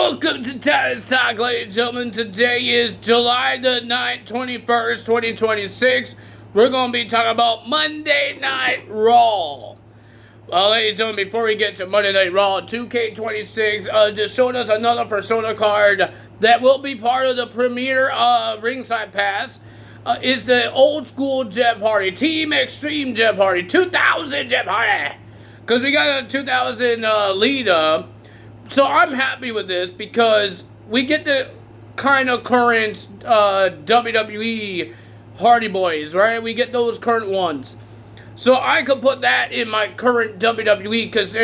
Welcome to Titus Talk, ladies and gentlemen. Today is July the 9th, 21st, 2026. We're going to be talking about Monday Night Raw. Well, ladies and gentlemen, before we get to Monday Night Raw, 2K26 just showed us another Persona card that will be part of the Premier Ringside Pass. Is the old school Jeff Hardy, Team Extreme Jeff Hardy, 2000 Jeff Hardy. Because we got a 2000 lead up. So I'm happy with this because we get the kind of current WWE Hardy Boys, right? We get those current ones. So I could put that in my current WWE because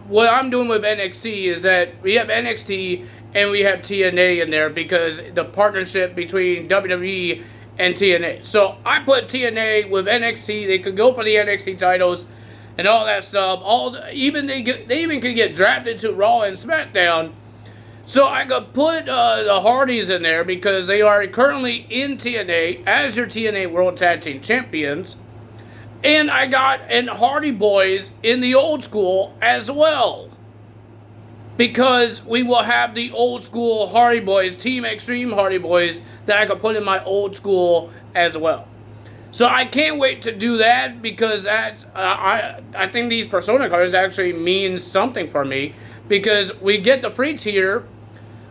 what I'm doing with NXT is that we have NXT and we have TNA in there because the partnership between WWE and TNA. So I put TNA with NXT. They could go for the NXT titles and all that stuff. They even could get drafted to Raw and SmackDown. So I could put the Hardys in there because they are currently in TNA as your TNA World Tag Team Champions. And I got Hardy Boys in the old school as well. Because we will have the old school Hardy Boys, Team Extreme Hardy Boys, that I could put in my old school as well. So I can't wait to do that because I think these Persona cards actually mean something for me. Because we get the free tier,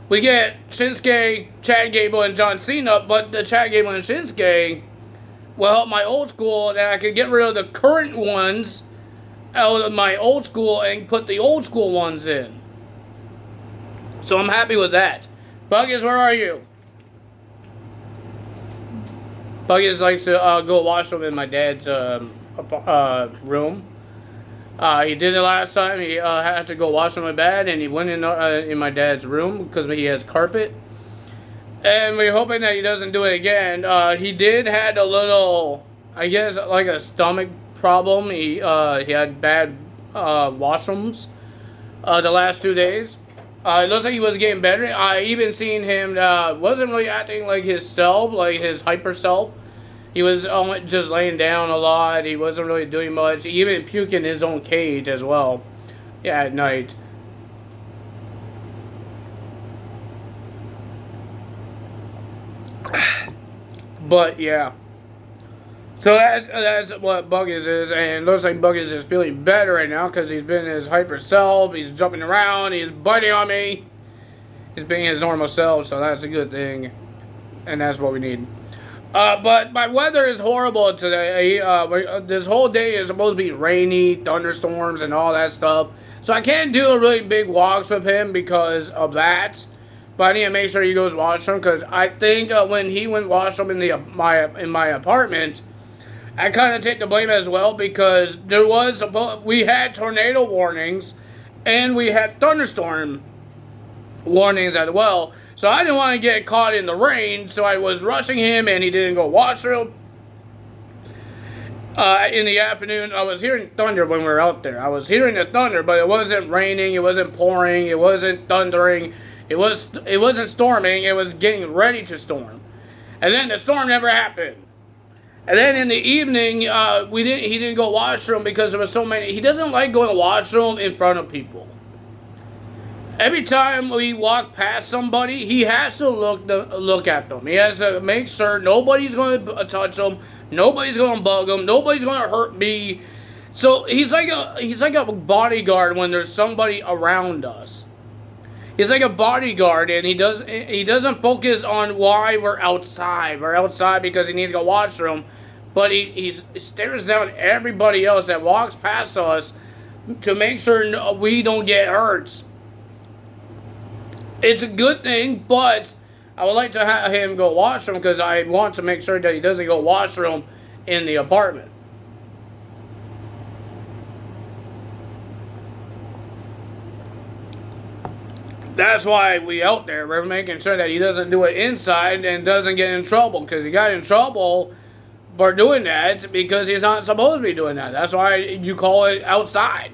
we get Shinsuke, Chad Gable, and John Cena, but the Chad Gable and Shinsuke will help my old school, and I can get rid of the current ones out of my old school and put the old school ones in. So I'm happy with that. Buggers, where are you? Buggers likes to go wash them in my dad's room. He did it last time. He had to go wash them in my bed, and he went in my dad's room because he has carpet. And we're hoping that he doesn't do it again. He did had a little, I guess, like a stomach problem. He had bad washrooms the last 2 days. It looks like he was getting better. I even seen him wasn't really acting like his self, like his hyper self. He was just laying down a lot. He wasn't really doing much. He even puked in his own cage as well. Yeah, at night. But yeah. So that's what Buggers is, and it looks like Buggers is feeling better right now because he's been his hyper self, he's jumping around, he's biting on me. He's being his normal self, so that's a good thing. And that's what we need. But my weather is horrible today. This whole day is supposed to be rainy, thunderstorms, and all that stuff. So I can't do a really big walks with him because of that. But I need to make sure he goes wash them because I think when he went wash them in my apartment, I kind of take the blame as well because we had tornado warnings and we had thunderstorm warnings as well. So I didn't want to get caught in the rain, so I was rushing him and he didn't go washroom. In the afternoon, I was hearing thunder when we were out there. I was hearing the thunder, but it wasn't raining, it wasn't pouring, it wasn't thundering, it wasn't storming, it was getting ready to storm. And then the storm never happened. And then in the evening, he didn't go washroom because there was so many. He doesn't like going washroom in front of people. Every time we walk past somebody, he has to look at them. He has to make sure nobody's going to touch them, nobody's going to bug them, nobody's going to hurt me. So he's like a bodyguard when there's somebody around us. He's like a bodyguard, and he doesn't focus on why we're outside. We're outside because he needs to go washroom. But he stares down everybody else that walks past us to make sure we don't get hurt. It's a good thing, but I would like to have him go washroom because I want to make sure that he doesn't go washroom in the apartment. That's why we out there. We're making sure that he doesn't do it inside and doesn't get in trouble because he got in trouble for doing that because he's not supposed to be doing that. That's why you call it outside.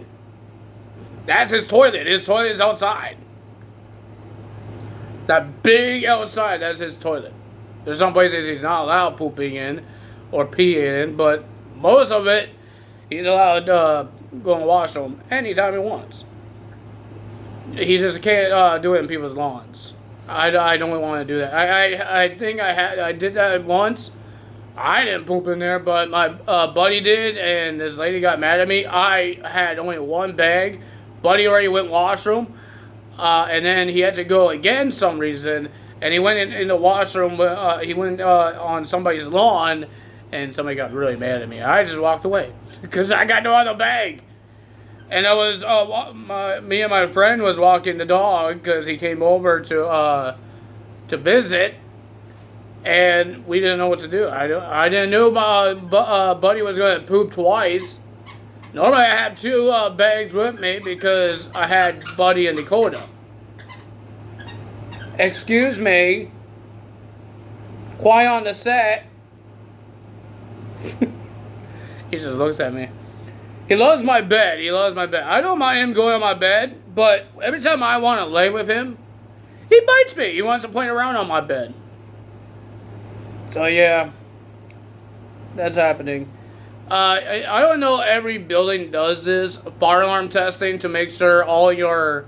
That's his toilet. His toilet is outside. That big outside, that's his toilet. There's some places he's not allowed pooping in or peeing in, but most of it, he's allowed to go and wash them anytime he wants. He just can't do it in people's lawns. I don't want to do that. I think I did that once. I didn't poop in there, but my buddy did, and this lady got mad at me. I had only one bag. Buddy already went washroom, and then he had to go again some reason, and he went in the washroom. He went on somebody's lawn, and somebody got really mad at me. I just walked away because I got no other bag. And I was me and my friend was walking the dog because he came over to visit, and we didn't know what to do. I didn't know Buddy was going to poop twice. Normally I have two bags with me because I had Buddy and Dakota. Excuse me. Quiet on the set. He just looks at me. He loves my bed. He loves my bed. I don't mind him going on my bed, but every time I want to lay with him, he bites me. He wants to play around on my bed. So yeah, that's happening. I don't know. Every building does this fire alarm testing to make sure all your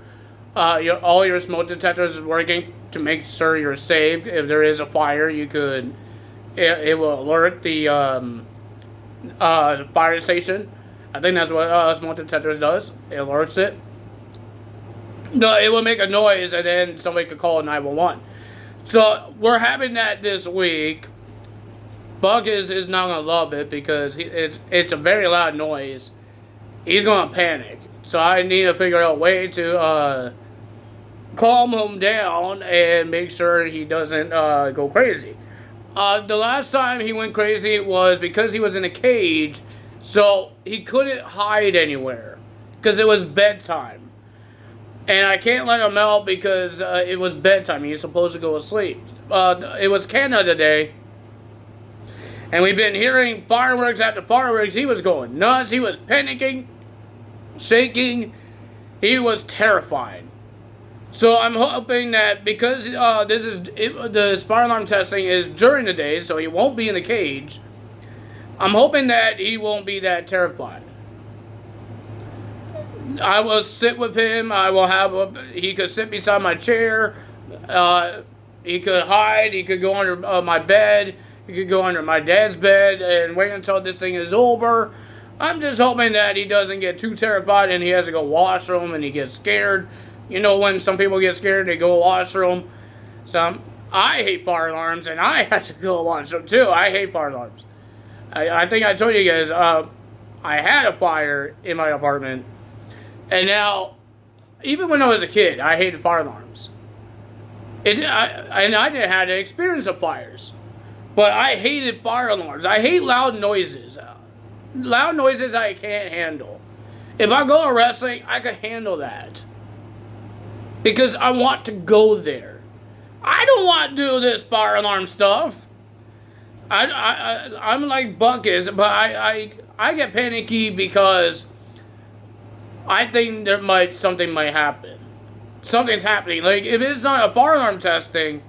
smoke detectors is working to make sure you're safe. If there is a fire, it will alert the fire station. I think that's what smoke detectors does. It alerts it. No, it will make a noise, and then somebody could call 911. So we're having that this week. Buck is not gonna love it because it's a very loud noise. He's gonna panic. So I need to figure out a way to calm him down and make sure he doesn't go crazy. The last time he went crazy was because he was in a cage. So he couldn't hide anywhere because it was bedtime. And I can't let him out because it was bedtime. He's supposed to go to sleep. It was Canada Day. And we've been hearing fireworks after fireworks. He was going nuts. He was panicking, shaking. He was terrified. So I'm hoping that because the fire alarm testing is during the day, so he won't be in a cage. I'm hoping that he won't be that terrified. I will sit with him. He could sit beside my chair. He could hide. He could go under my bed. He could go under my dad's bed and wait until this thing is over. I'm just hoping that he doesn't get too terrified and he has to go washroom and he gets scared. You know, when some people get scared, they go washroom. I hate fire alarms, and I had to go washroom too. I hate fire alarms. I think I told you guys, I had a fire in my apartment, and now, even when I was a kid, I hated fire alarms. And I didn't have the experience of fires, but I hated fire alarms. I hate loud noises. Loud noises I can't handle. If I go to wrestling, I can handle that. Because I want to go there. I don't want to do this fire alarm stuff. I'm like Buck is, but I get panicky because I think something might happen. Something's happening. Like, if it's not a fire alarm testing,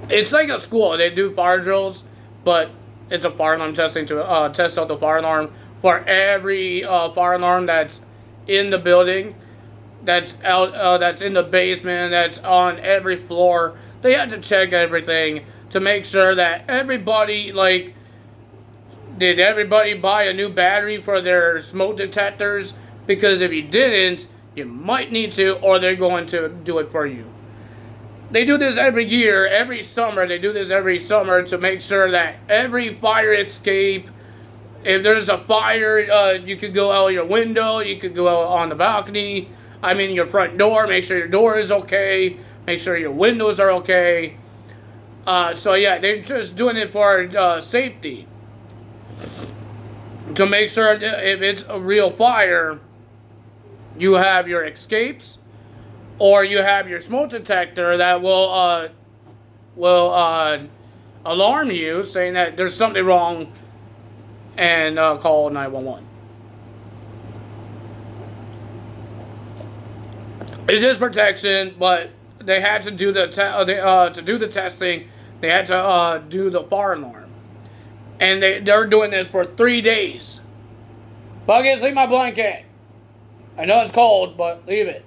it's like a school. They do fire drills, but it's a fire alarm testing to test out the fire alarm for every fire alarm that's in the building, that's out, that's in the basement, that's on every floor. They have to check everything to make sure that everybody, like, did everybody buy a new battery for their smoke detectors? Because if you didn't, you might need to, or they're going to do it for you. They do this every year, every summer. They do this every summer to make sure that every fire escape, if there's a fire, you could go out your window, you could go out on the balcony, your front door, make sure your door is okay, make sure your windows are okay. So yeah, they're just doing it for safety. To make sure that if it's a real fire, you have your escapes, or you have your smoke detector that will alarm you, saying that there's something wrong, and call 911. It's just protection, but they had to do the testing. They had to do the fire alarm, and they're doing this for 3 days. Buggins, leave my blanket. I know it's cold, but leave it.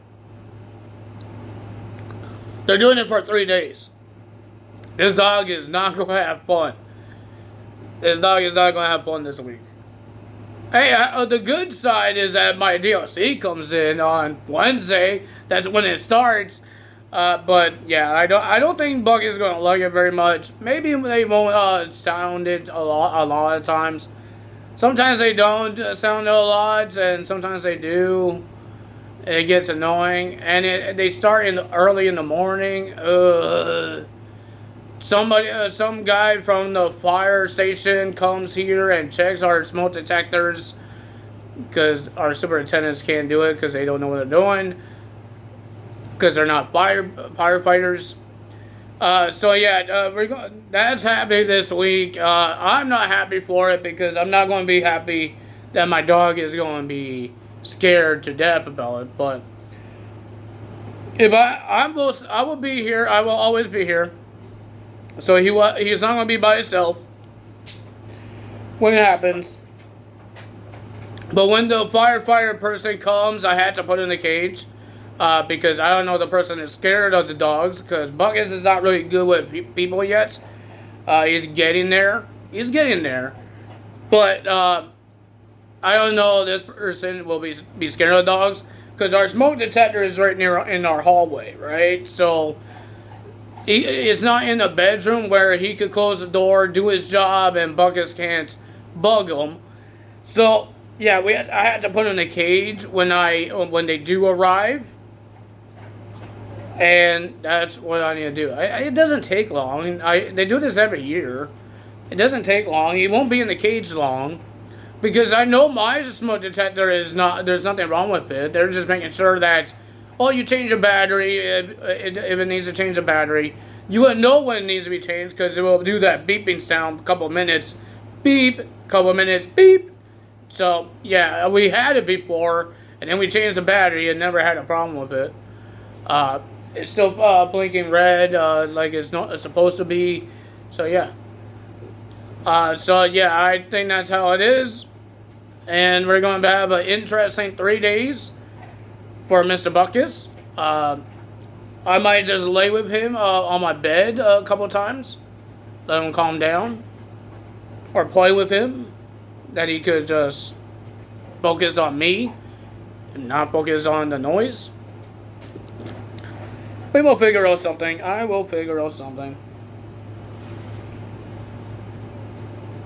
They're doing it for 3 days. This dog is not going to have fun. This dog is not going to have fun this week. Hey, the good side is that my DLC comes in on Wednesday. That's when it starts. But yeah, I don't think Buck is going to like it very much. Maybe they won't sound it a lot of times. Sometimes they don't sound it a lot, and sometimes they do. It gets annoying, and they start early in the morning. Some guy from the fire station comes here and checks our smoke detectors because our superintendents can't do it because they don't know what they're doing because they're not firefighters. So yeah, that's happening this week. I'm not happy for it because I'm not going to be happy that my dog is going to be scared to death about it. But if I will be here. I will always be here. So he's not going to be by himself when it happens. But when the firefighter person comes, I had to put in the cage. Because I don't know the person is scared of the dogs. Because Buckus is not really good with people yet. He's getting there. But I don't know this person will be scared of dogs. Because our smoke detector is right near in our hallway, right? So it's not in the bedroom where he could close the door, do his job, and Buckus can't bug him. So yeah, I had to put him in a cage when they do arrive. And that's what I need to do. It doesn't take long. They do this every year. It doesn't take long. He won't be in the cage long. Because I know my smoke detector is not... There's nothing wrong with it. They're just making sure that... Oh, you change a battery. If it needs to change a battery. You will know when it needs to be changed. Because it will do that beeping sound. A couple of minutes. Beep. Couple of minutes. Beep. So, yeah. We had it before. And then we changed the battery. And never had a problem with it. It's still blinking red, like it's supposed to be. So yeah. I think that's how it is. And we're going to have an interesting 3 days for Mr. Buckus. I might just lay with him on my bed a couple times, let him calm down, or play with him, that he could just focus on me and not focus on the noise. We will figure out something. I will figure out something.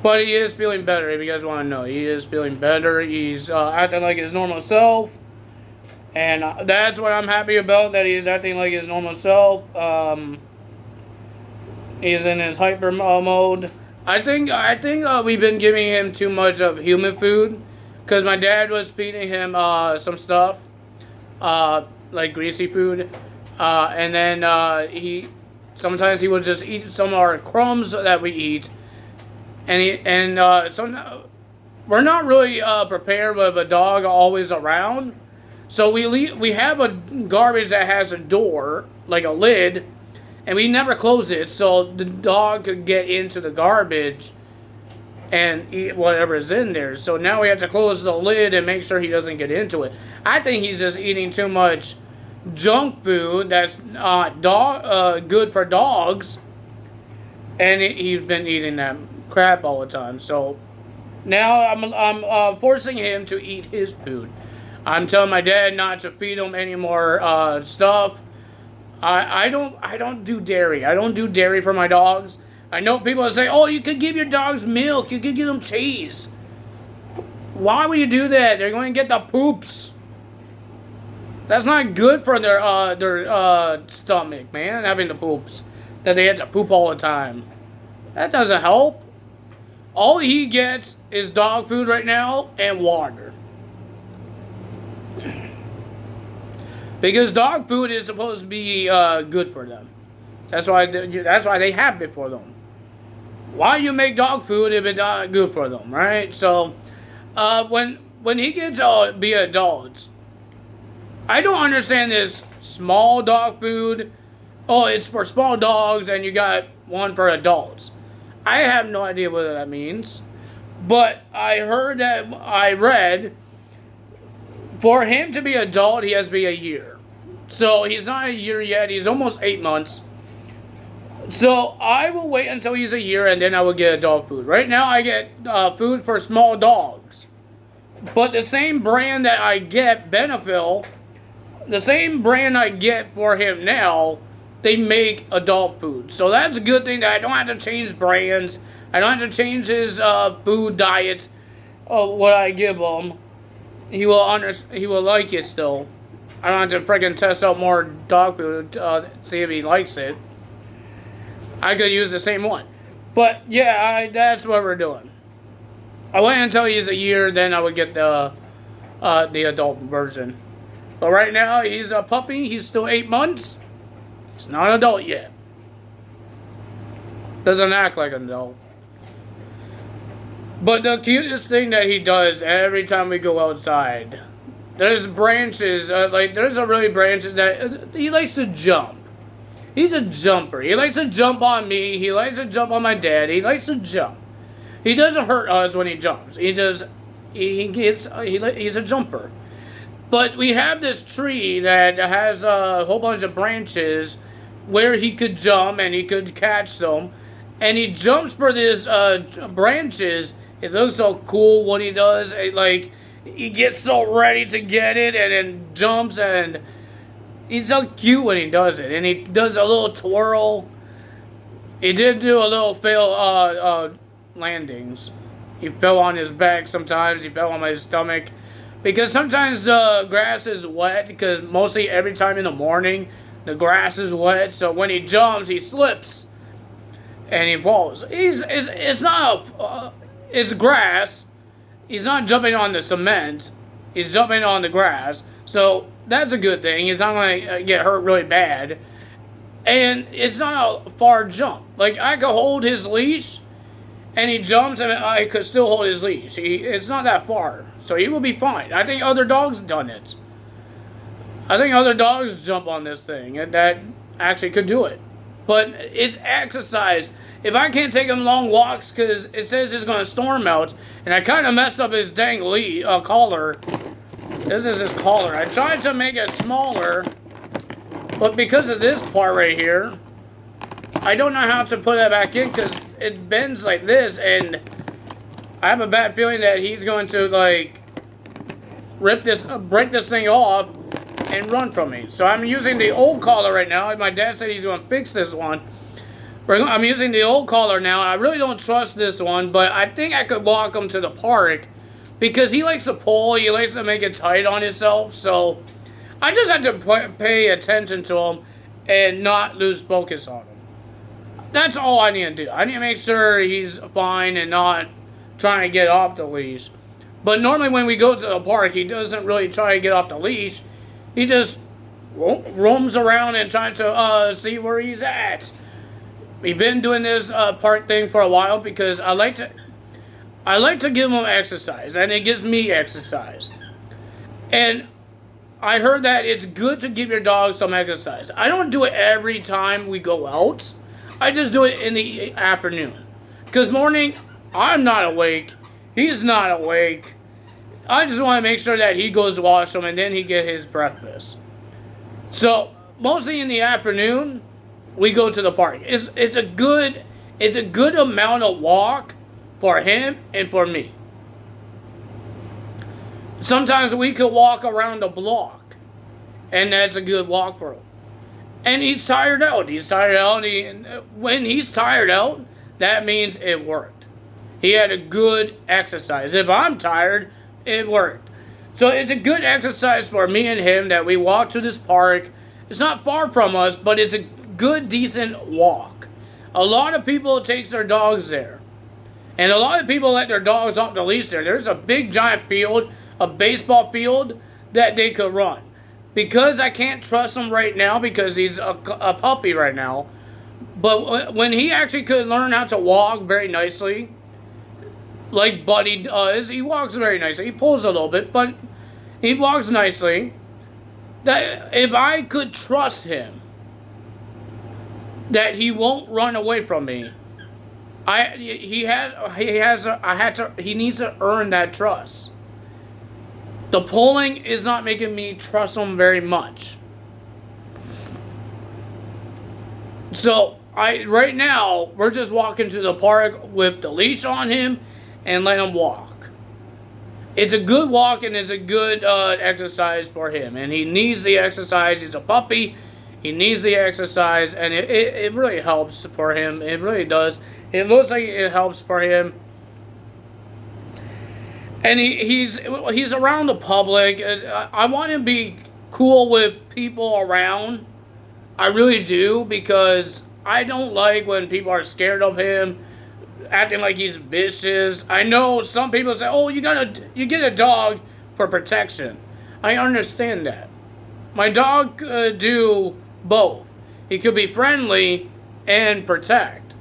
But he is feeling better, if you guys want to know. He is feeling better. He's acting like his normal self. And that's what I'm happy about, that he's acting like his normal self. He's in his hyper mode. I think we've been giving him too much of human food. Because my dad was feeding him some stuff. Like greasy food. And then sometimes he would just eat some of our crumbs that we eat, and we're not really prepared with a dog always around, so we have a garbage that has a door, like a lid, and we never close it, so the dog could get into the garbage and eat whatever is in there. So now we have to close the lid and make sure he doesn't get into it. I think he's just eating too much junk food that's not good for dogs, and he's been eating that crap all the time. So now I'm forcing him to eat his food. I'm telling my dad not to feed him any more stuff. I don't do dairy. I don't do dairy for my dogs. I know people say, "Oh, you could give your dogs milk. You could give them cheese." Why would you do that? They're going to get the poops. That's not good for their stomach, man, having the poops. That they have to poop all the time. That doesn't help. All he gets is dog food right now and water. Because dog food is supposed to be good for them. That's why they have it for them. Why you make dog food if it's not good for them, right? So when he gets to be adults, I don't understand this small dog food. Oh, it's for small dogs and you got one for adults. I have no idea what that means. But I read, for him to be adult, he has to be a year. So he's not a year yet. He's almost 8 months. So I will wait until he's a year and then I will get a dog food. Right now I get food for small dogs. But the same brand that I get, Benefil, the same brand I get for him now, they make adult food. So that's a good thing that I don't have to change brands. I don't have to change his food diet of what I give him. He will like it still. I don't have to freaking test out more dog food see if he likes it. I could use the same one. But yeah, that's what we're doing. I wait until he's a year, then I would get the adult version. But right now, he's a puppy. He's still 8 months. He's not an adult yet. Doesn't act like an adult. But the cutest thing that he does every time we go outside, there's branches, there's a really branches that he likes to jump. He's a jumper. He likes to jump on me. He likes to jump on my dad. He likes to jump. He doesn't hurt us when he jumps. He's a jumper. But we have this tree that has a whole bunch of branches where he could jump and he could catch them. And he jumps for these branches. It looks so cool when he does. He gets so ready to get it and then jumps, and he's so cute when he does it. And he does a little twirl. He did do a little fail landings. He fell on his back sometimes. He fell on my stomach. Because sometimes the grass is wet, because mostly every time in the morning the grass is wet. So when he jumps, he slips and he falls. It's grass. He's not jumping on the cement. He's jumping on the grass. So that's a good thing. He's not going to get hurt really bad. And it's not a far jump. Like, I could hold his leash and he jumps and I could still hold his leash. It's not that far. So he will be fine. I think other dogs done it. I think other dogs jump on this thing and that actually could do it. But it's exercise. If I can't take him long walks because it says it's going to storm out, and I kind of messed up his dang collar. This is his collar. I tried to make it smaller, but because of this part right here, I don't know how to put it back in because it bends like this, and I have a bad feeling that he's going to break this thing off and run from me. So I'm using the old collar right now. My dad said he's going to fix this one. I'm using the old collar now. I really don't trust this one, but I think I could walk him to the park because he likes to pull. He likes to make it tight on himself. So I just have to pay attention to him and not lose focus on him. That's all I need to do. I need to make sure he's fine and not trying to get off the leash. But normally when we go to the park, he doesn't really try to get off the leash. He just roams around and tries to see where he's at. We've been doing this park thing for a while because I like to give him exercise, and it gives me exercise. And I heard that it's good to give your dog some exercise. I don't do it every time we go out. I just do it in the afternoon. Because morning, I'm not awake. He's not awake. I just want to make sure that he goes wash him and then he get his breakfast. So mostly in the afternoon, we go to the park. It's a good amount of walk for him and for me. Sometimes we could walk around the block, and that's a good walk for him. And he's tired out. When he's tired out, that means it worked. He had a good exercise. If I'm tired, it worked. So it's a good exercise for me and him that we walk to this park. It's not far from us, but it's a good, decent walk. A lot of people takes their dogs there. And a lot of people let their dogs off the leash there. There's a big giant field, a baseball field, that they could run. Because I can't trust him right now because he's a puppy right now. But when he actually could learn how to walk very nicely, like Buddy does, he walks very nicely. He pulls a little bit, but he walks nicely. That if I could trust him, that he won't run away from me. He needs to earn that trust. The pulling is not making me trust him very much. So right now we're just walking to the park with the leash on him and let him walk. It's a good walk and it's a good exercise for him, and he needs the exercise. He's a puppy. He needs the exercise, and it really helps for him. It really does. It looks like it helps for him. And he's around the public. I want him to be cool with people around. I really do, because I don't like when people are scared of him, acting like he's vicious. I know some people say, "Oh, you get a dog for protection." I understand that. My dog could do both. He could be friendly and protect.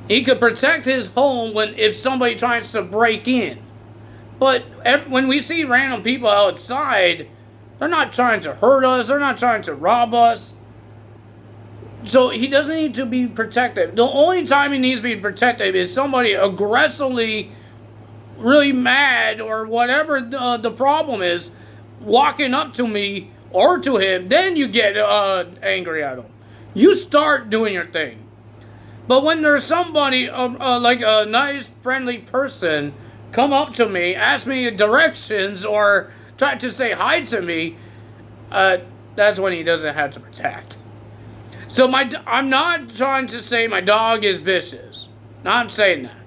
He could protect his home if somebody tries to break in. But when we see random people outside, they're not trying to hurt us. They're not trying to rob us. So he doesn't need to be protected. The only time he needs to be protected is somebody aggressively, really mad, or whatever the problem is, walking up to me or to him. Then you get angry at him. You start doing your thing. But when there's somebody, like a nice, friendly person, come up to me, ask me directions, or try to say hi to me, that's when he doesn't have to protect. So I'm not trying to say my dog is vicious. Not saying that.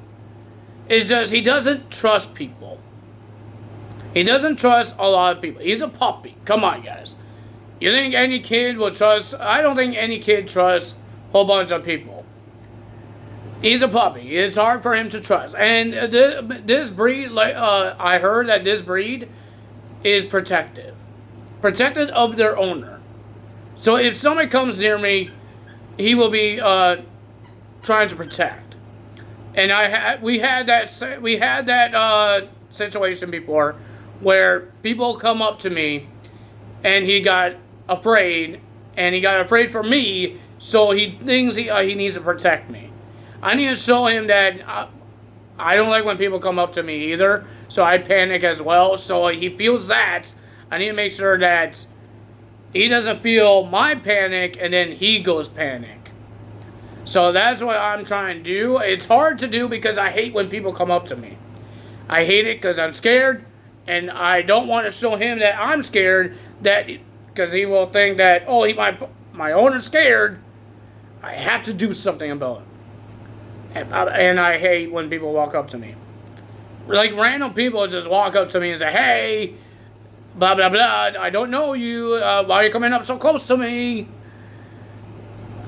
It's just he doesn't trust people. He doesn't trust a lot of people. He's a puppy. Come on, guys. You think any kid will trust? I don't think any kid trusts a whole bunch of people. He's a puppy. It's hard for him to trust. And this breed, I heard that this breed is protective. Protected of their owner. So if somebody comes near me, he will be trying to protect. And we had that situation before, where people come up to me, and he got afraid, and he got afraid for me, so he thinks he needs to protect me. I need to show him that I don't like when people come up to me either, so I panic as well. So he feels that. I need to make sure that he doesn't feel my panic and then he goes panic. So that's what I'm trying to do. It's hard to do because I hate when people come up to me. I hate it because I'm scared, and I don't want to show him that I'm scared, because he will think that, oh, my owner's scared, I have to do something about it. And I hate when people walk up to me. Like, random people just walk up to me and say, "Hey, blah, blah, blah, I don't know you. Why are you coming up so close to me?"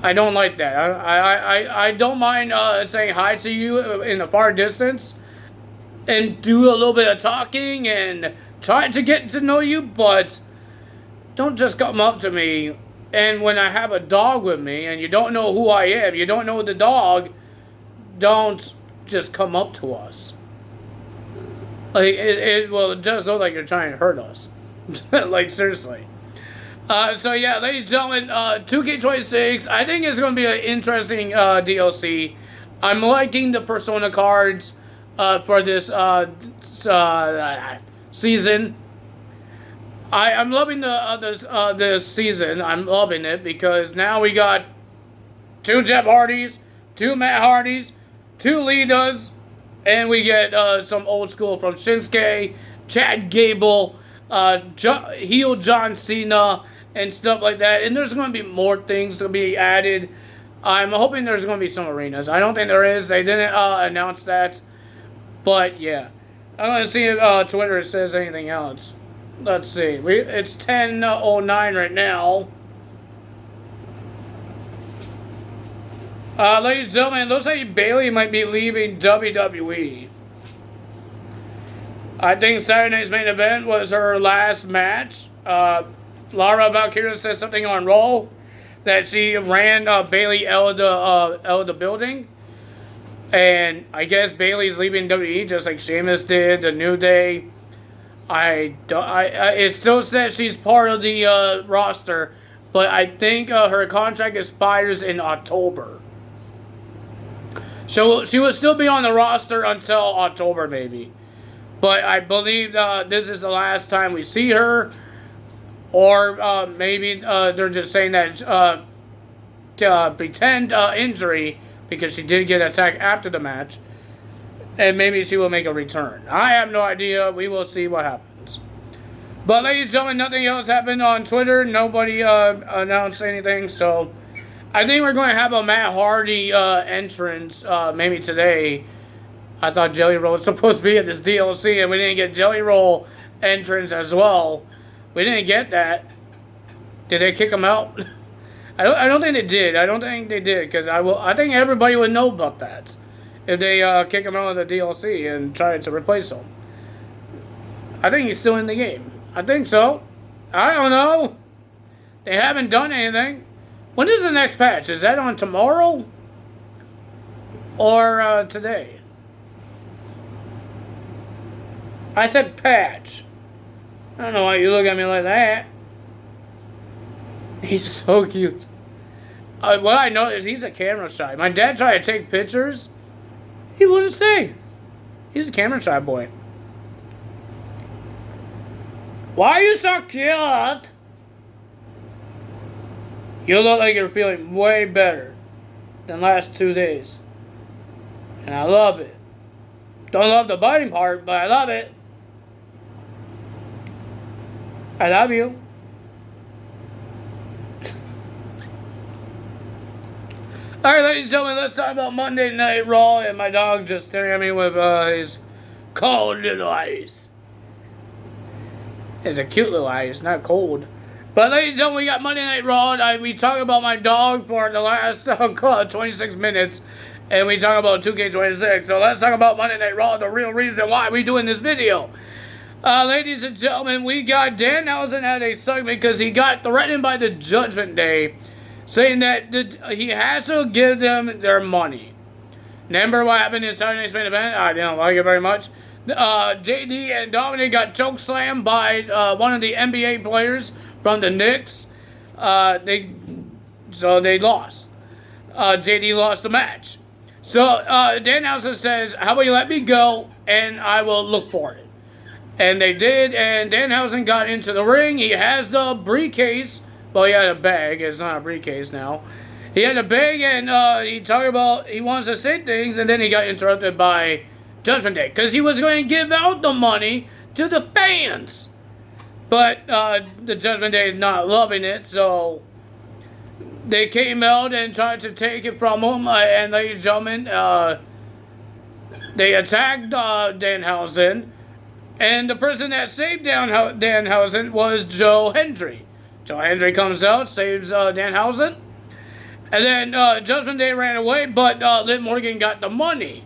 I don't like that. I don't mind saying hi to you in the far distance and do a little bit of talking and try to get to know you, but don't just come up to me. And when I have a dog with me and you don't know who I am, you don't know the dog, don't just come up to us. Like, it will just look like you're trying to hurt us. Like, seriously. So yeah, ladies and gentlemen, 2K26, I think it's going to be an interesting DLC. I'm liking the Persona cards for this season. I'm loving this season. I'm loving it because now we got 2 Jeff Hardys, 2 Matt Hardys, 2 Litas, and we get some old school from Shinsuke, Chad Gable, heel John Cena, and stuff like that. And there's going to be more things to be added. I'm hoping there's going to be some arenas. I don't think there is. They didn't announce that. But yeah, I'm going to see if Twitter says anything else. Let's see. It's 10:09 right now. Ladies and gentlemen, it looks like Bayley might be leaving WWE. I think Saturday's main event was her last match. Laura Valkyria said something on Raw that she ran Bayley out of the building. And I guess Bayley's leaving WWE just like Sheamus did, the New Day. It still says she's part of the roster, but I think her contract expires in October. So she will still be on the roster until October, maybe. But I believe this is the last time we see her. Or maybe they're just saying that pretend injury because she did get attacked after the match. And maybe she will make a return. I have no idea. We will see what happens. But ladies and gentlemen, nothing else happened on Twitter. Nobody announced anything. So I think we're going to have a Matt Hardy entrance maybe today. I thought Jelly Roll was supposed to be in this DLC, and we didn't get Jelly Roll entrance as well. We didn't get that. Did they kick him out? I don't think they did. I don't think they did, because I think everybody would know about that if they kick him out of the DLC and try to replace him. I think he's still in the game. I think so. I don't know. They haven't done anything. When is the next patch? Is that on tomorrow? Or today? I said patch. I don't know why you look at me like that. He's so cute. What I know is he's a camera shy. My dad tried to take pictures. He wouldn't stay. He's a camera shy boy. Why are you so cute? You look like you're feeling way better than last 2 days. And I love it. Don't love the biting part, but I love it. I love you. Alright, ladies and gentlemen, let's talk about Monday Night Raw, and my dog just staring at me with his cold little eyes. It's a cute little eye, it's not cold. But ladies and gentlemen, we got Monday Night Raw. We talk about my dog for the last 26 minutes, and we talk about 2K26. So let's talk about Monday Night Raw, the real reason why we're doing this video. Ladies and gentlemen, we got Danhausen at a segment because he got threatened by the Judgment Day, saying that he has to give them their money. Remember what happened in Saturday Night's main event? I didn't like it very much. JD and Dominic got chokeslammed by one of the NBA players from the Knicks. So they lost. JD lost the match. So Danhausen says, how about you let me go and I will look for it. And they did, and Danhausen got into the ring. He has the briefcase. Well, he had a bag. It's not a briefcase now. He had a bag, and he talked about he wants to say things, and then he got interrupted by Judgment Day because he was going to give out the money to the fans. But the Judgment Day is not loving it, so they came out and tried to take it from him. And ladies and gentlemen, they attacked Danhausen. And the person that saved Danhausen was Joe Hendry. Joe Hendry comes out, saves Danhausen. And then Judgment Day ran away, but Liv Morgan got the money.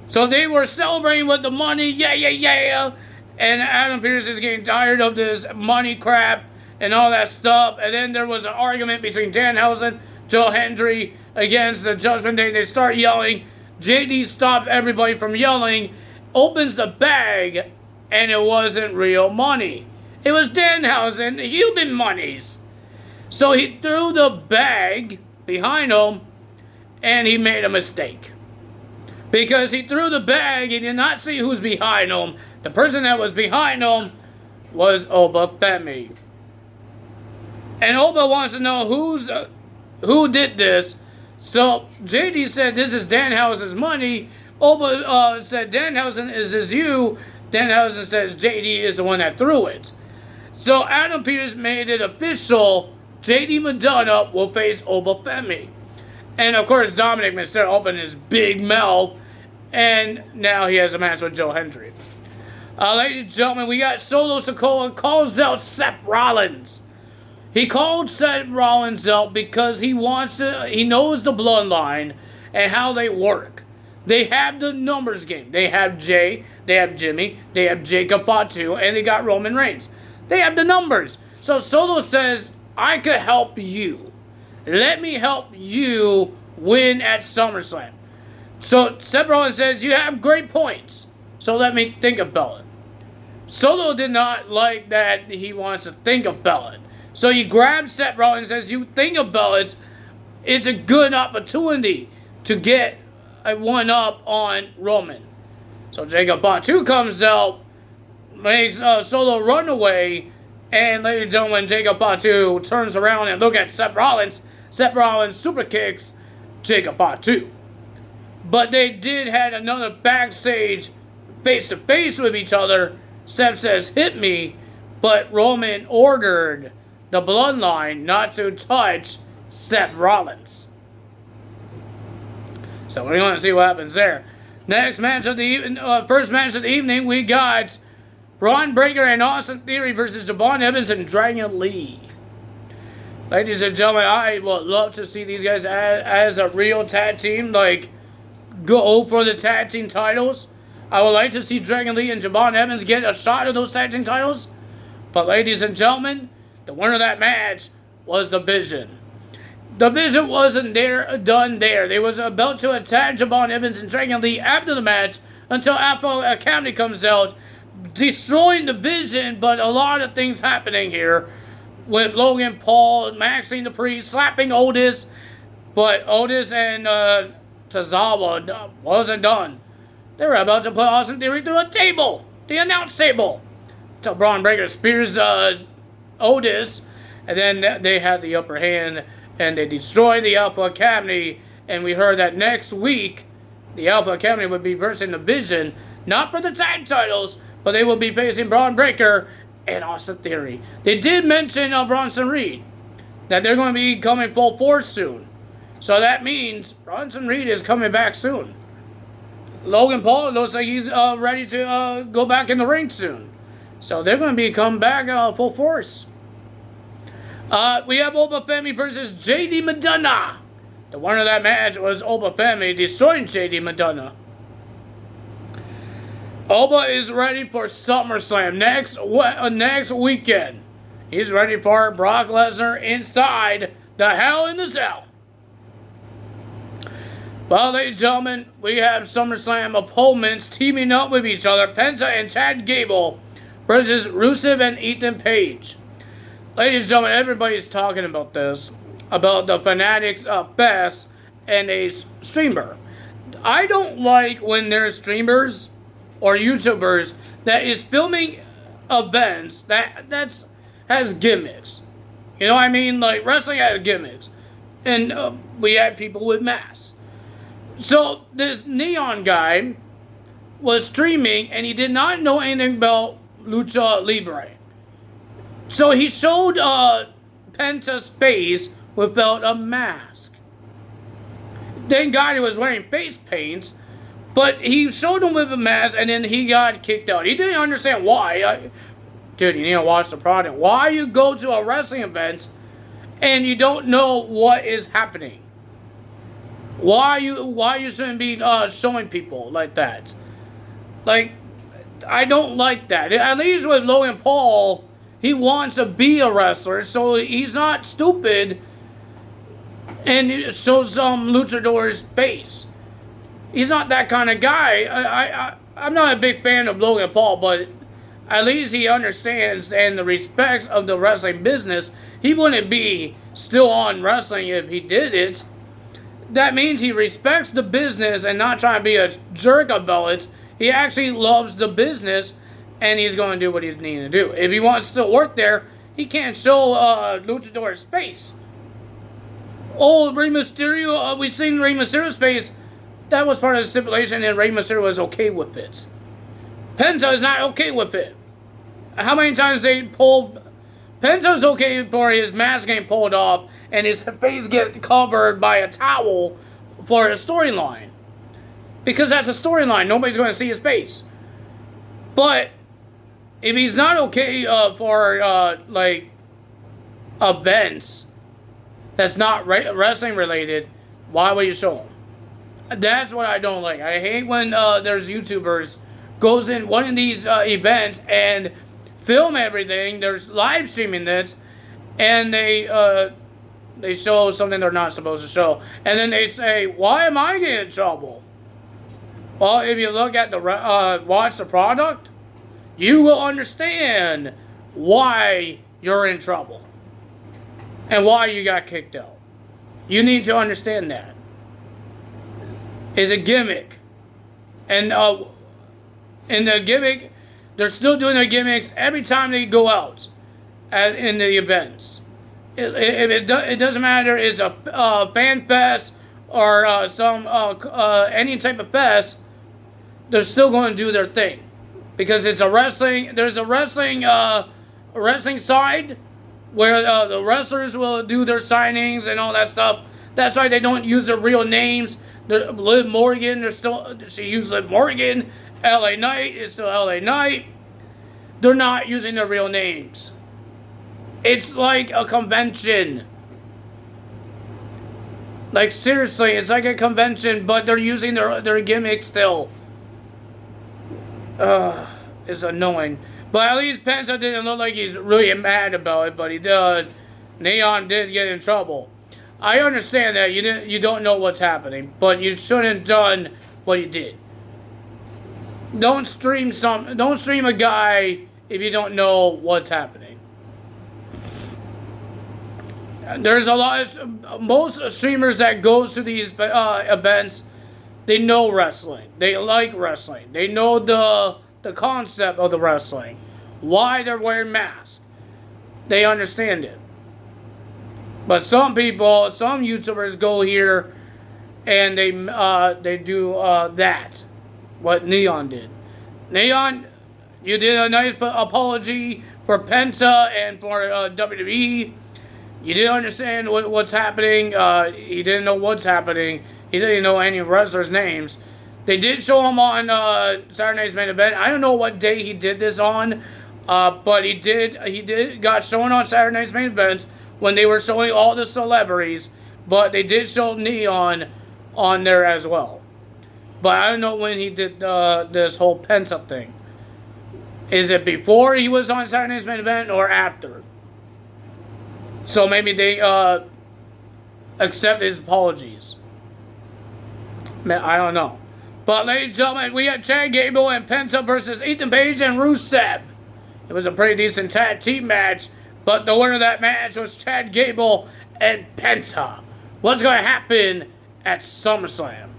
So they were celebrating with the money, yeah. And Adam Pearce is getting tired of this money crap and all that stuff. And then there was an argument between Danhausen, Joe Hendry against the Judgment Day. They start yelling. JD stopped everybody from yelling, opens the bag, and it wasn't real money. It was Danhausen, human monies. So he threw the bag behind him, and he made a mistake. Because he threw the bag, he did not see who's behind him. The person that was behind him was Oba Femi. And Oba wants to know who did this. So JD said this is Danhausen's money. Oba said Danhausen, is this you? Danhausen says JD is the one that threw it. So Adam Pearce made it official. JD Madonna will face Oba Femi. And of course Dominic Mysterio opened his big mouth. And now he has a match with Joe Hendry. Ladies and gentlemen, we got Solo Sikoa calls out Seth Rollins. He called Seth Rollins out because he knows the bloodline and how they work. They have the numbers game. They have Jay, they have Jimmy, they have Jacob Fatu, and they got Roman Reigns. They have the numbers. So Solo says, I could help you. Let me help you win at SummerSlam. So Seth Rollins says, you have great points. So let me think about it. Solo did not like that he wants to think about it. So he grabs Seth Rollins and says, you think about it. It's a good opportunity to get a one-up on Roman. So Jacob Fatu comes out, makes Solo run away, and ladies and gentlemen, Jacob Fatu turns around and look at Seth Rollins. Seth Rollins super kicks Jacob Fatu. But they did had another backstage face-to-face with each other. Seth says, hit me, but Roman ordered the Bloodline not to touch Seth Rollins. So we're going to see what happens there. Next match of the evening, first match of the evening, we got Braun Breaker and Austin Theory versus Javon Evans and Dragon Lee. Ladies and gentlemen, I would love to see these guys as a real tag team, like go for the tag team titles. I would like to see Dragon Lee and Javon Evans get a shot at those tag team titles. But ladies and gentlemen, the winner of that match was the Vision. The Vision wasn't done there. They was about to attack Javon Evans and Dragon Lee after the match until Alpha Academy comes out, destroying the Vision. But a lot of things happening here with Logan Paul, Maxine the Priest, slapping Otis. But Otis and Tozawa wasn't done. They were about to put Austin Theory through a table, the announce table, until Braun Breaker spears Otis, and then they had the upper hand, and they destroyed the Alpha Academy, and we heard that next week, the Alpha Academy would be versing the Vision, not for the tag titles, but they will be facing Braun Breaker and Austin Theory. They did mention Bronson Reed, that they're going to be coming full force soon. So that means Bronson Reed is coming back soon. Logan Paul looks like he's ready to go back in the ring soon. So they're going to be coming back full force. We have Obafemi versus JD Madonna. The winner of that match was Obafemi destroying JD Madonna. Oba is ready for SummerSlam next weekend. He's ready for Brock Lesnar inside the Hell in the Cell. Well, ladies and gentlemen, we have SummerSlam opponents teaming up with each other. Penta and Chad Gable versus Rusev and Ethan Page. Ladies and gentlemen, everybody's talking about this, about the Fanatics Fest and a streamer. I don't like when there's streamers or YouTubers that is filming events that has gimmicks. You know what I mean? Like wrestling has gimmicks. And we had people with masks. So this Neon guy was streaming and he did not know anything about Lucha Libre. So he showed Penta's face without a mask. Thank God he was wearing face paint, but he showed him with a mask and then he got kicked out. He didn't understand why. Dude, you need to watch the product. Why you go to a wrestling event and you don't know what is happening? Why you shouldn't be showing people like that? Like, I don't like that. At least with Logan Paul, he wants to be a wrestler, so he's not stupid and it shows some luchador's face. He's not that kind of guy. I'm not a big fan of Logan Paul, but at least he understands and the respects of the wrestling business. He wouldn't be still on wrestling if he did it. That means he respects the business and not trying to be a jerk about it. He actually loves the business and he's going to do what he's needing to do. If he wants to still work there, he can't show Luchador's face. Oh, Rey Mysterio, we've seen Rey Mysterio's face. That was part of the stipulation and Rey Mysterio was okay with it. Penta is not okay with it. How many times they pulled... Penta's okay for his mask getting pulled off and his face get covered by a towel for a storyline. Because that's a storyline. Nobody's going to see his face. But if he's not okay for like events that's not wrestling related, why would you show him? That's what I don't like. I hate when there's YouTubers goes in one of these events and film everything. There's live streaming this, and they show something they're not supposed to show, and then they say, "Why am I getting in trouble?" Well, if you look at the watch the product, you will understand why you're in trouble and why you got kicked out. You need to understand that. It's a gimmick, and the gimmick. They're still doing their gimmicks every time they go out in the events. It doesn't matter. It's a fan fest or any type of fest. They're still going to do their thing because it's a wrestling. There's a wrestling side where the wrestlers will do their signings and all that stuff. That's why they don't use their real names. Liv Morgan, she used Liv Morgan. LA Knight is still LA Knight. They're not using their real names. It's like a convention. Like, seriously, it's like a convention, but they're using their gimmick still. It's annoying. But at least Penta didn't look like he's really mad about it, but he did. Neon did get in trouble. I understand that you don't know what's happening, but you shouldn't have done what you did. Don't stream a guy if you don't know what's happening. There's a lot of most streamers that goes to these events, they know wrestling. They like wrestling. They know the concept of the wrestling. Why they're wearing masks. They understand it. But some people, some YouTubers go here and they do that. What Neon did. Neon, you did a nice apology for Penta and for WWE. You didn't understand what's happening. He didn't know what's happening. He didn't know any wrestlers' names. They did show him on Saturday Night's Main Event. I don't know what day he did this on, but he got shown on Saturday Night's Main Event when they were showing all the celebrities. But they did show Neon on there as well. But I don't know when he did this whole Penta thing. Is it before he was on Saturday Night's Main Event or after? So maybe they accept his apologies. I don't know. But ladies and gentlemen, we had Chad Gable and Penta versus Ethan Page and Rusev. It was a pretty decent tag team match. But the winner of that match was Chad Gable and Penta. What's going to happen at SummerSlam?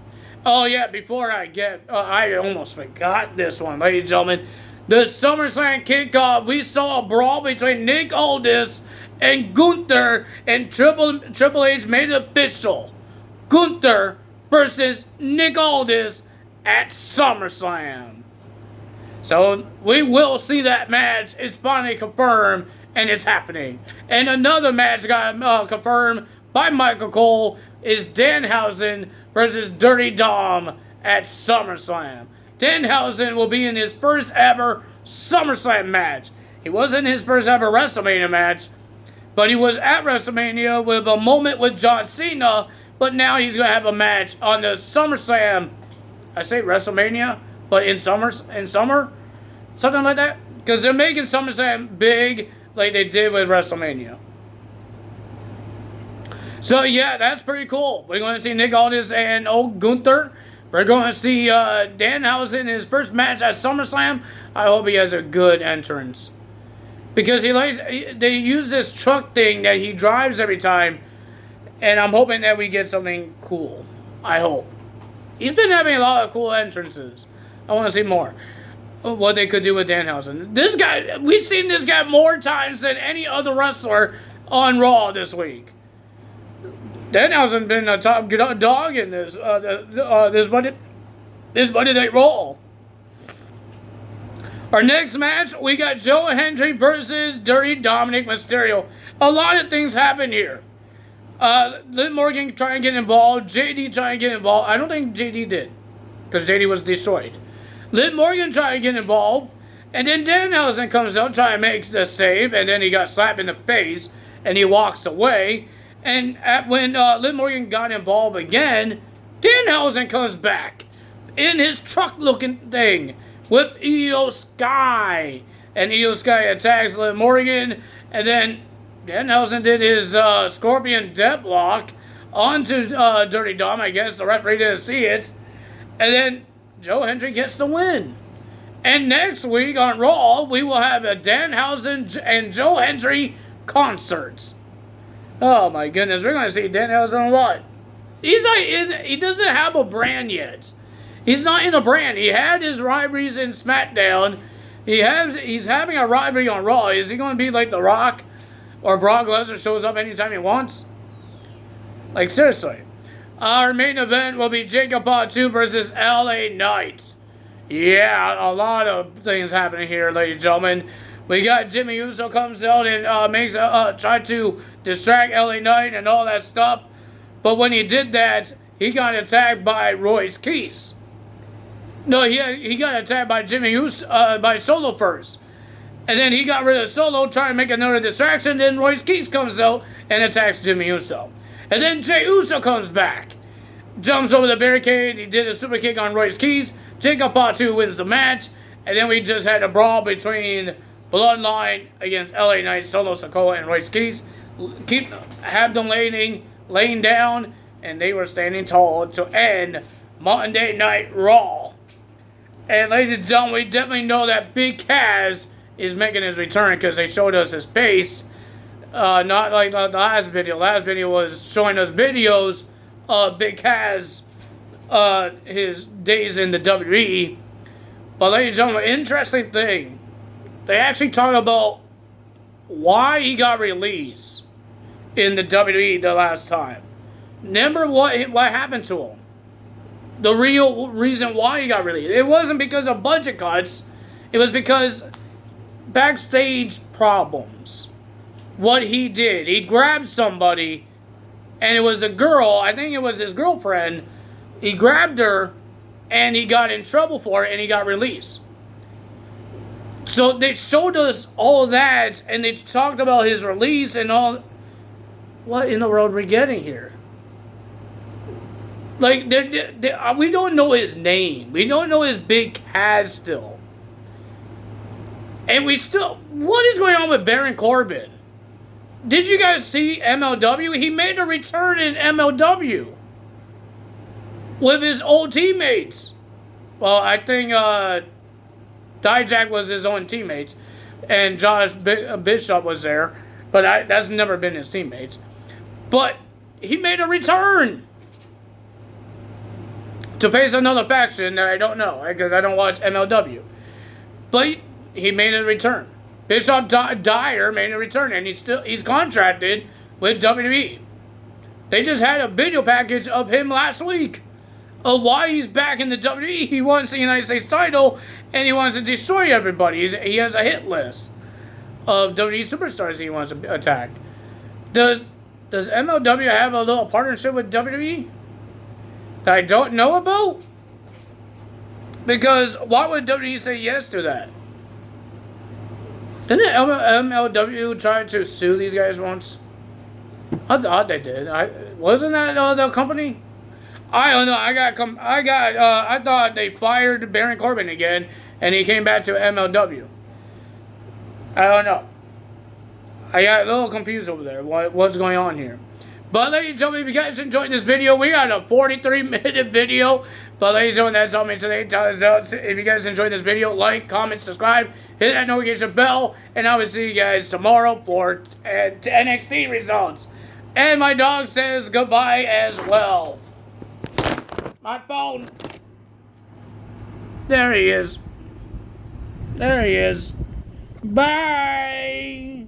Oh yeah, before I I almost forgot this one, ladies and gentlemen. The SummerSlam kickoff, we saw a brawl between Nick Aldis and Gunther, and Triple H made it official. Gunther versus Nick Aldis at SummerSlam. So we will see that match. It's finally confirmed, and it's happening. And another match got confirmed by Michael Cole is Danhausen versus Dirty Dom at SummerSlam. Danhausen will be in his first ever SummerSlam match. He wasn't his first ever WrestleMania match, but he was at WrestleMania with a moment with John Cena, but now he's going to have a match on the SummerSlam. I say WrestleMania, but in summer? Something like that? Because they're making SummerSlam big like they did with WrestleMania. So yeah, that's pretty cool. We're going to see Nick Aldis and old Gunther. We're going to see Danhausen in his first match at SummerSlam. I hope he has a good entrance. Because they use this truck thing that he drives every time. And I'm hoping that we get something cool. I hope. He's been having a lot of cool entrances. I want to see more. What they could do with Danhausen. This guy, we've seen this guy more times than any other wrestler on Raw this week. Danhausen been a top dog in this Monday Night Raw. Our next match, we got Joe Hendry versus Dirty Dominic Mysterio. A lot of things happen here. Liv Morgan trying to get involved. JD trying to get involved. I don't think JD did, because JD was destroyed. Liv Morgan trying to get involved, and then Danhausen comes out trying to make the save, and then he got slapped in the face, and he walks away. And when Liv Morgan got involved again, Danhausen comes back in his truck-looking thing with Io Sky. And Io Sky attacks Liv Morgan, and then Danhausen did his Scorpion Deathlock onto Dirty Dom. I guess the referee didn't see it. And then Joe Hendry gets the win. And next week on Raw, we will have a Danhausen and Joe Hendry concerts. Oh my goodness, we're going to see Danhausen a lot. He doesn't have a brand yet. He's not in a brand. He had his rivalries in SmackDown. He's having a rivalry on Raw. Is he going to be like The Rock? Or Brock Lesnar shows up anytime he wants? Like, seriously. Our main event will be Jacob Fatu versus LA Knight. Yeah, a lot of things happening here, ladies and gentlemen. We got Jimmy Uso comes out and try to distract LA Knight and all that stuff. But when he did that, he got attacked by Royce Keys. No, he got attacked by Jimmy Uso, by Solo first. And then he got rid of Solo, trying to make another distraction. Then Royce Keys comes out and attacks Jimmy Uso. And then Jey Uso comes back. Jumps over the barricade. He did a super kick on Royce Keys. Jacob Fatu wins the match. And then we just had a brawl between Bloodline against LA Knight, Solo Sikoa, and Royce Keys. Have them laying down. And they were standing tall to end Monday Night Raw. And ladies and gentlemen, we definitely know that Big Cass is making his return because they showed us his face. Not like the last video. Last video was showing us videos of Big Cass, his days in the WWE. But ladies and gentlemen, interesting thing. They actually talk about why he got released in the WWE the last time. Remember what happened to him? The real reason why he got released. It wasn't because of budget cuts. It was because backstage problems. What he did, he grabbed somebody, and it was a girl, I think it was his girlfriend. He grabbed her, and he got in trouble for it, and he got released. So they showed us all of that, and they talked about his release and all. What in the world are we getting here? Like, we don't know his name. We don't know his Big Cass still. And what is going on with Baron Corbin? Did you guys see MLW? He made a return in MLW with his old teammates. Well, I think Dijak was his own teammates, and Josh Bishop was there, but that's never been his teammates. But he made a return to face another faction that I don't know, because I don't watch MLW. But he made a return. Bishop Dyer made a return, and he's contracted with WWE. They just had a video package of him last week of why he's back in the WWE. He wants the United States title, and he wants to destroy everybody. He has a hit list of WWE superstars he wants to attack. Does MLW have a little partnership with WWE that I don't know about? Because why would WWE say yes to that? Didn't MLW try to sue these guys once? I thought they did. Wasn't that the company? I don't know. I thought they fired Baron Corbin again, and he came back to MLW. I don't know. I got a little confused over there. What's going on here? But ladies and gentlemen, if you guys enjoyed this video, we got a 43-minute video. But ladies and gentlemen, that's all me today. If you guys enjoyed this video, like, comment, subscribe, hit that notification bell, and I will see you guys tomorrow for NXT results. And my dog says goodbye as well. My phone. There he is. There he is. Bye.